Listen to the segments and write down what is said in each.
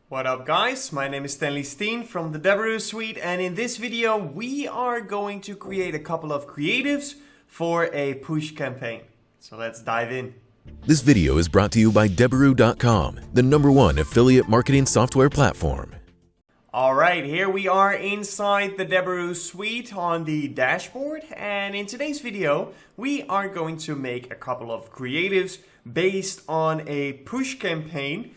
What up guys, my name is Stanley Steen from the Deberoo suite, and in this video we are going to create a couple of creatives for a push campaign. So let's dive in. This video is brought to you by Deberoo.com, the #1 affiliate marketing software platform. Alright, here we are inside the Deberoo suite on the dashboard, and in today's video we are going to make a couple of creatives based on a push campaign.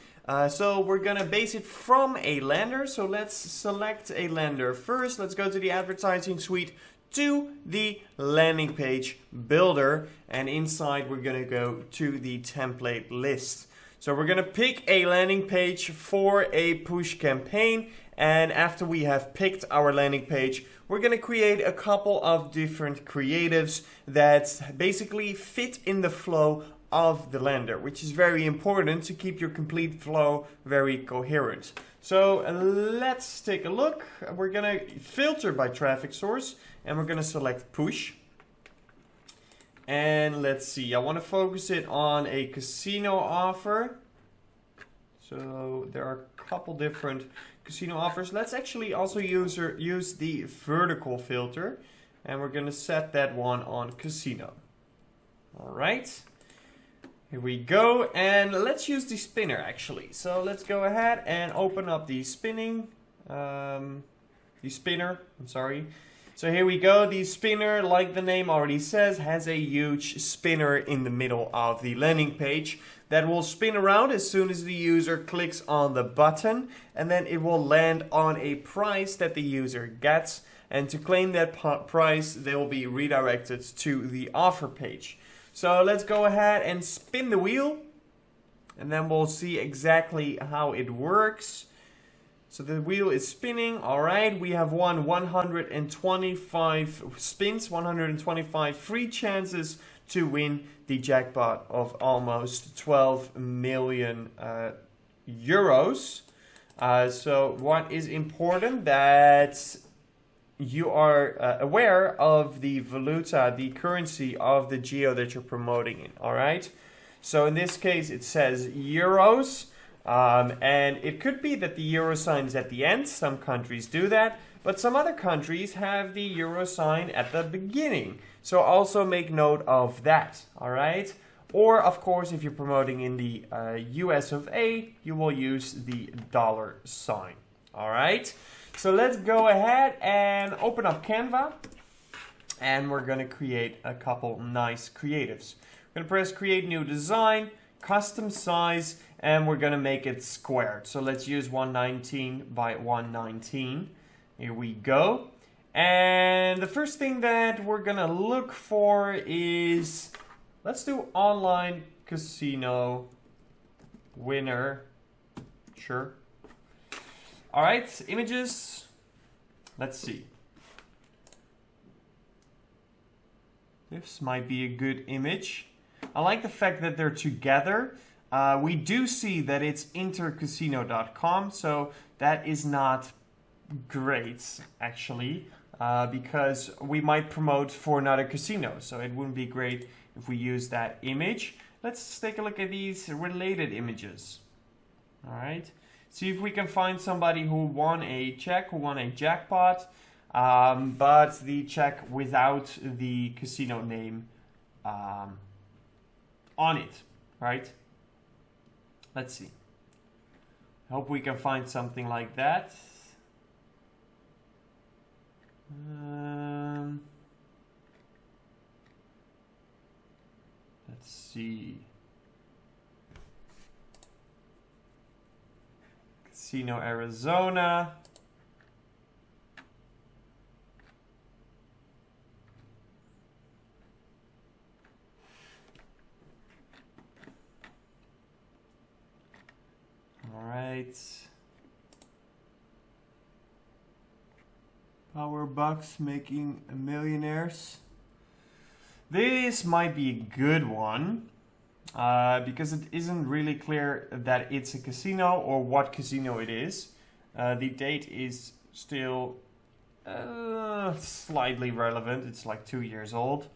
So we're gonna base it from a lander, so let's select a lander first. Let's go to the advertising suite, to the landing page builder, and inside we're gonna go to the template list. So we're gonna pick a landing page for a push campaign, and after we have picked our landing page, we're gonna create a couple of different creatives that basically fit in the flow of the lander, which is very important to keep your complete flow very coherent. So let's take a look. We're gonna filter by traffic source and we're gonna select push. And let's see, I want to focus it on a casino offer. So there are a couple different casino offers. Let's actually also use the vertical filter, and we're gonna set that one on casino. All right. Here we go, and let's use the spinner actually. So let's go ahead and open up the spinner, I'm sorry. So here we go, the spinner, like the name already says, has a huge spinner in the middle of the landing page that will spin around as soon as the user clicks on the button, and then it will land on a price that the user gets, and to claim that price, they will be redirected to the offer page. So let's go ahead and spin the wheel, and then we'll see exactly how it works. So the wheel is spinning. All right, we have won 125 spins, 125 free chances to win the jackpot of almost 12 million euros. So what is important, that you are aware of the valuta, the currency of the geo that you're promoting in, all right? So in this case, it says euros, and it could be that the euro sign is at the end. Some countries do that, but some other countries have the euro sign at the beginning. So also make note of that, all right? Or, of course, if you're promoting in the US of A, you will use the dollar sign, all right? So let's go ahead and open up Canva, and we're going to create a couple nice creatives. We're going to press create new design, custom size, and we're going to make it squared. So let's use 119 by 119. Here we go. And the first thing that we're going to look for is, let's do online casino winner. Sure. All right, images. Let's see. This might be a good image. I like the fact that they're together. We do see that it's intercasino.com, so that is not great actually, because we might promote for another casino, so it wouldn't be great if we use that image. Let's take a look at these related images. All right. See if we can find somebody who won a check, who won a jackpot, but the check without the casino name on it, right? Let's see. I hope we can find something like that. Let's see. Casino Arizona. All right. Power bucks making millionaires. This might be a good one. Because it isn't really clear that it's a casino or what casino it is. The date is still slightly relevant. It's like 2 years old.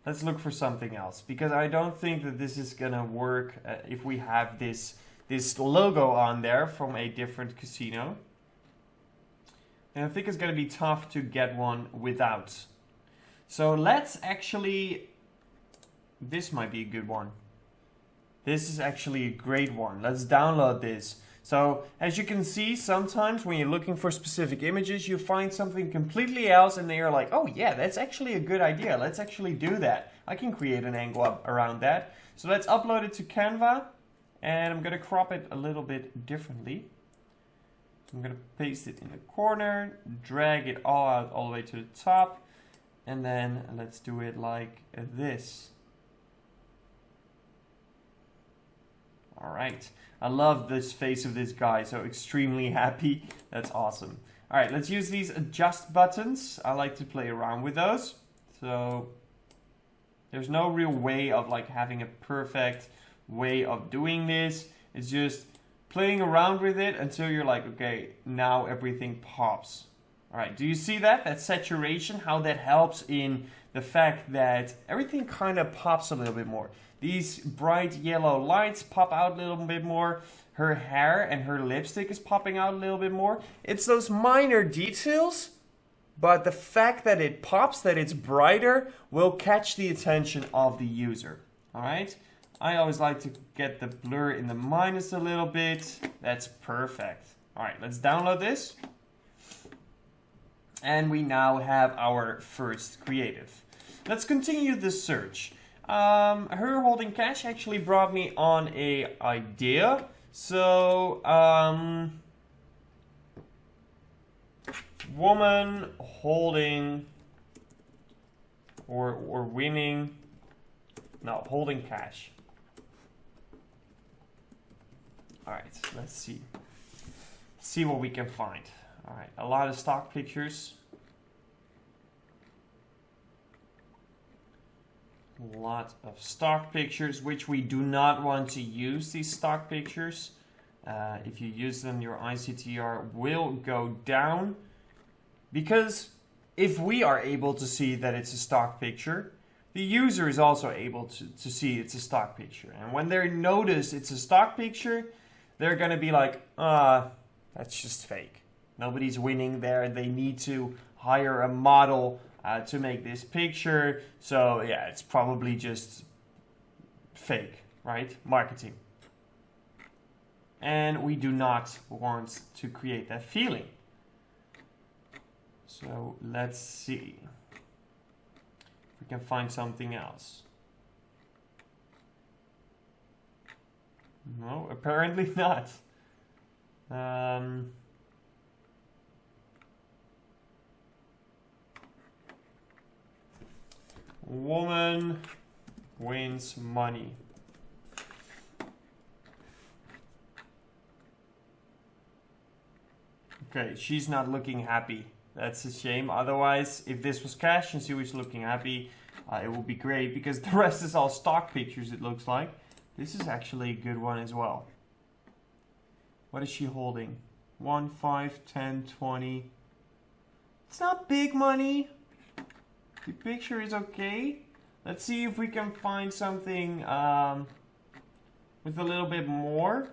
Let's look for something else, because I don't think that this is gonna work if we have this logo on there from a different casino. And I think it's gonna be tough to get one without. So let's actually, this might be a good one. This is actually a great one. Let's download this. So as you can see, sometimes when you're looking for specific images, you find something completely else and then you're like, oh yeah, that's actually a good idea. Let's actually do that. I can create an angle up around that. So let's upload it to Canva, and I'm gonna crop it a little bit differently. I'm gonna paste it in the corner, drag it all out all the way to the top, and then let's do it like this. All right, I love this face of this guy, so extremely happy. That's awesome. All right, let's use these adjust buttons. I like to play around with those. So there's no real way of like having a perfect way of doing this. It's just playing around with it until you're like, okay, now everything pops. All right, do you see that? That saturation, how that helps in the fact that everything kind of pops a little bit more. These bright yellow lights pop out a little bit more. Her hair and her lipstick is popping out a little bit more. It's those minor details, but the fact that it pops, that it's brighter, will catch the attention of the user. All right? I always like to get the blur in the minus a little bit. That's perfect. All right, let's download this. And we now have our first creative. Let's continue the search. Her holding cash actually brought me on a idea. So, woman holding or winning, no, holding cash. All right, let's see. See what we can find. All right, a lot of stock pictures. A lot of stock pictures, which we do not want to use, these stock pictures. If you use them, your ICTR will go down. Because if we are able to see that it's a stock picture, the user is also able to see it's a stock picture. And when they notice it's a stock picture, they're going to be like, that's just fake. Nobody's winning there. They need to hire a model to make this picture. So yeah, it's probably just fake, right? Marketing. And we do not want to create that feeling. So let's see if we can find something else. No, apparently not. Woman wins money. Okay, she's not looking happy. That's a shame. Otherwise, if this was cash and she was looking happy, it would be great, because the rest is all stock pictures, it looks like. This is actually a good one as well. What is she holding? 1, 5, 10, 20. It's not big money. The picture is okay. Let's see if we can find something with a little bit more.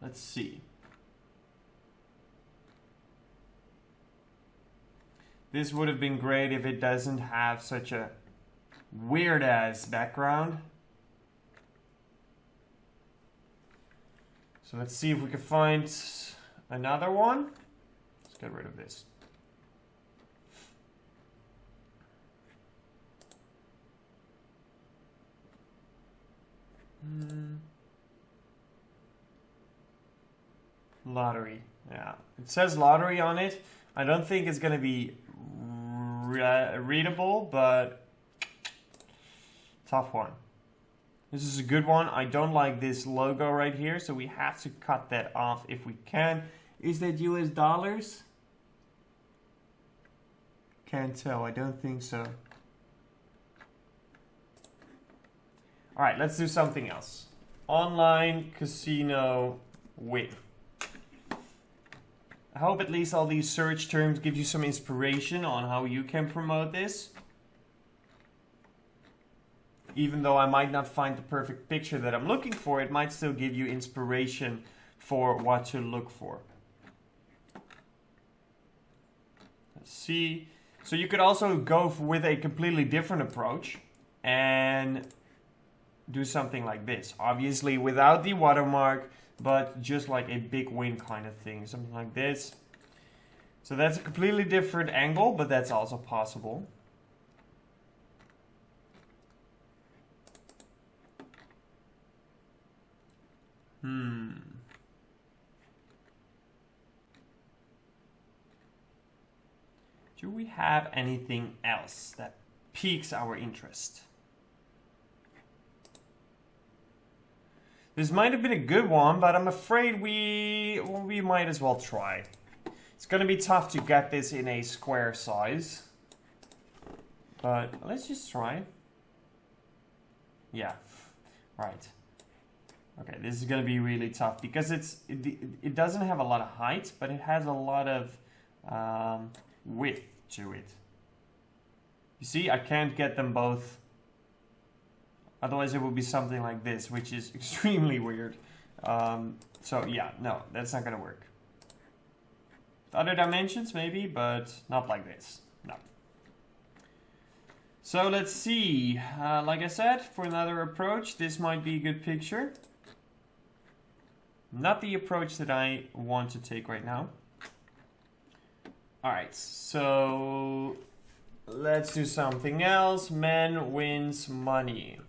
Let's see. This would have been great if it doesn't have such a weird ass background. So let's see if we can find another one. Let's get rid of this. Lottery. Yeah, it says lottery on it. I don't think it's gonna be readable, but tough one. This is a good one. I don't like this logo right here, so we have to cut that off if we can. Is that US dollars? Can't tell. I don't think so. All right, let's do something else. Online casino win. I hope at least all these search terms give you some inspiration on how you can promote this. Even though I might not find the perfect picture that I'm looking for, it might still give you inspiration for what to look for. Let's see. So you could also go with a completely different approach and do something like this. Obviously without the watermark, but just like a big win kind of thing. Something like this. So that's a completely different angle, but that's also possible. Do we have anything else that piques our interest? This might have been a good one, but I'm afraid we might as well try. It's gonna be tough to get this in a square size, but let's just try. Yeah, right. Okay, this is gonna be really tough because it doesn't have a lot of height, but it has a lot of width to it. You see, I can't get them both. Otherwise, it would be something like this, which is extremely weird. So yeah, no, that's not gonna work. Other dimensions maybe, but not like this. No. So let's see. Like I said, for another approach, this might be a good picture. Not the approach that I want to take right now. Alright, so let's do something else. Man wins money.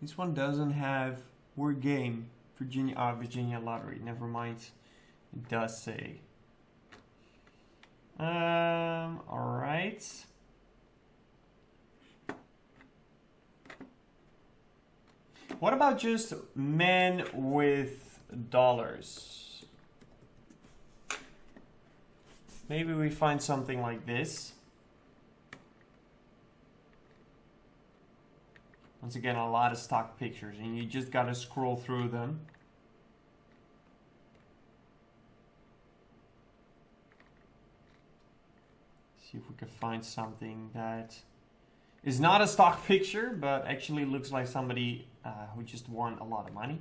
This one doesn't have word game. Virginia lottery. Never mind. It does say. Alright. What about just men with dollars? Maybe we find something like this. Once again, a lot of stock pictures, and you just gotta scroll through them. See if we can find something that is not a stock picture, but actually looks like somebody who just won a lot of money.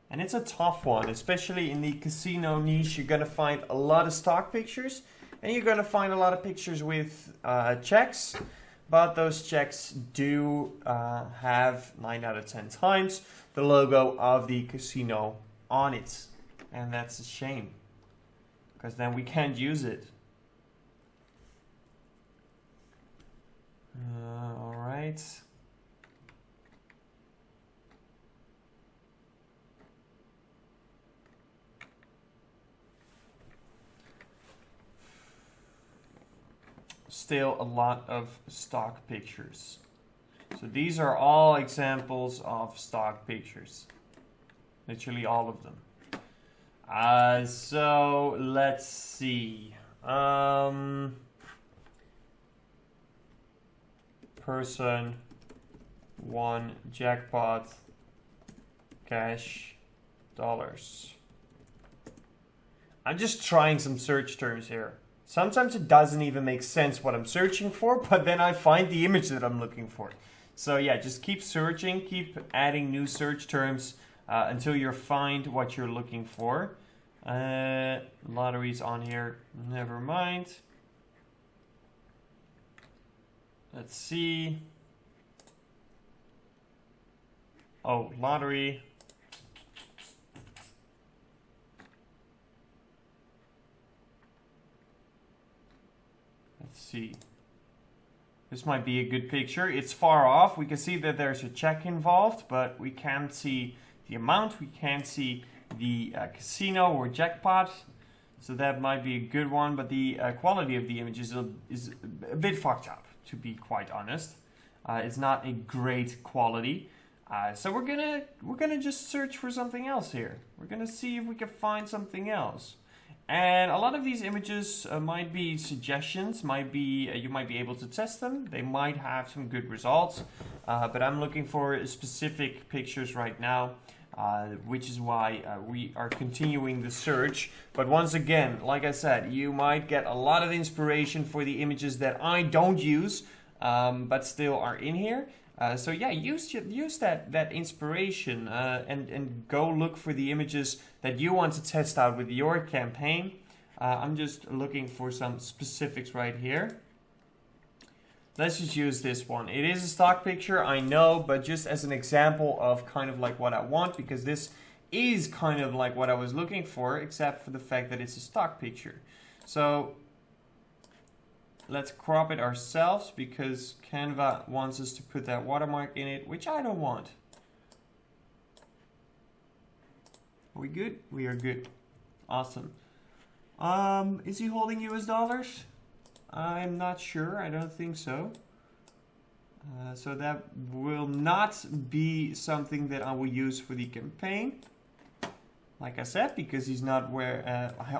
And it's a tough one, especially in the casino niche. You're gonna find a lot of stock pictures, and you're gonna find a lot of pictures with checks. But those checks do have 9 out of 10 times the logo of the casino on it. And that's a shame, because then we can't use it. Alright. Still a lot of stock pictures. So these are all examples of stock pictures. Literally all of them. So let's see. Person won jackpot, cash, dollars. I'm just trying some search terms here. Sometimes it doesn't even make sense what I'm searching for, but then I find the image that I'm looking for. So yeah, just keep searching, keep adding new search terms until you find what you're looking for. Lotteries on here, never mind. Let's see. Oh, lottery. Let's see. This might be a good picture. It's far off. We can see that there's a check involved, but we can't see the amount. We can't see the casino or jackpot. So that might be a good one, but the quality of the image is a bit fucked up, to be quite honest. It's not a great quality. So we're gonna just search for something else here. We're gonna see if we can find something else. And a lot of these images might be suggestions, you might be able to test them. They might have some good results, but I'm looking for specific pictures right now, which is why we are continuing the search. But once again, like I said, you might get a lot of inspiration for the images that I don't use, but still are in here. So yeah, use that inspiration and go look for the images that you want to test out with your campaign. I'm just looking for some specifics right here. Let's just use this one. It is a stock picture, I know, but just as an example of kind of like what I want, because this is kind of like what I was looking for, except for the fact that it's a stock picture. So let's crop it ourselves because Canva wants us to put that watermark in it, which I don't want. Are we good? We are good. Awesome. Is he holding US dollars? I'm not sure. I don't think so. So that will not be something that I will use for the campaign. Like I said, because he's not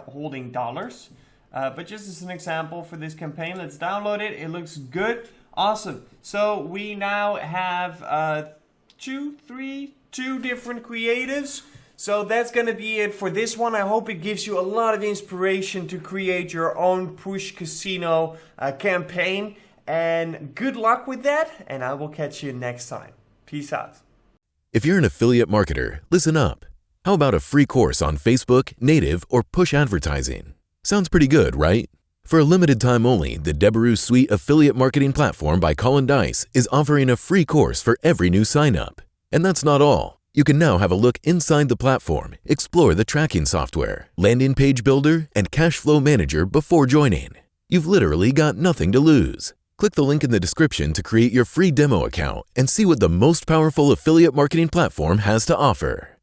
holding dollars. But just as an example for this campaign, let's download it. It looks good. Awesome. So we now have two different creatives. So that's going to be it for this one. I hope it gives you a lot of inspiration to create your own push casino campaign. And good luck with that. And I will catch you next time. Peace out. If you're an affiliate marketer, listen up. How about a free course on Facebook, native, or push advertising? Sounds pretty good, right? For a limited time only, the Deberoo Suite Affiliate Marketing Platform by Colin Dice is offering a free course for every new sign-up. And that's not all. You can now have a look inside the platform, explore the tracking software, landing page builder, and cash flow manager before joining. You've literally got nothing to lose. Click the link in the description to create your free demo account and see what the most powerful affiliate marketing platform has to offer.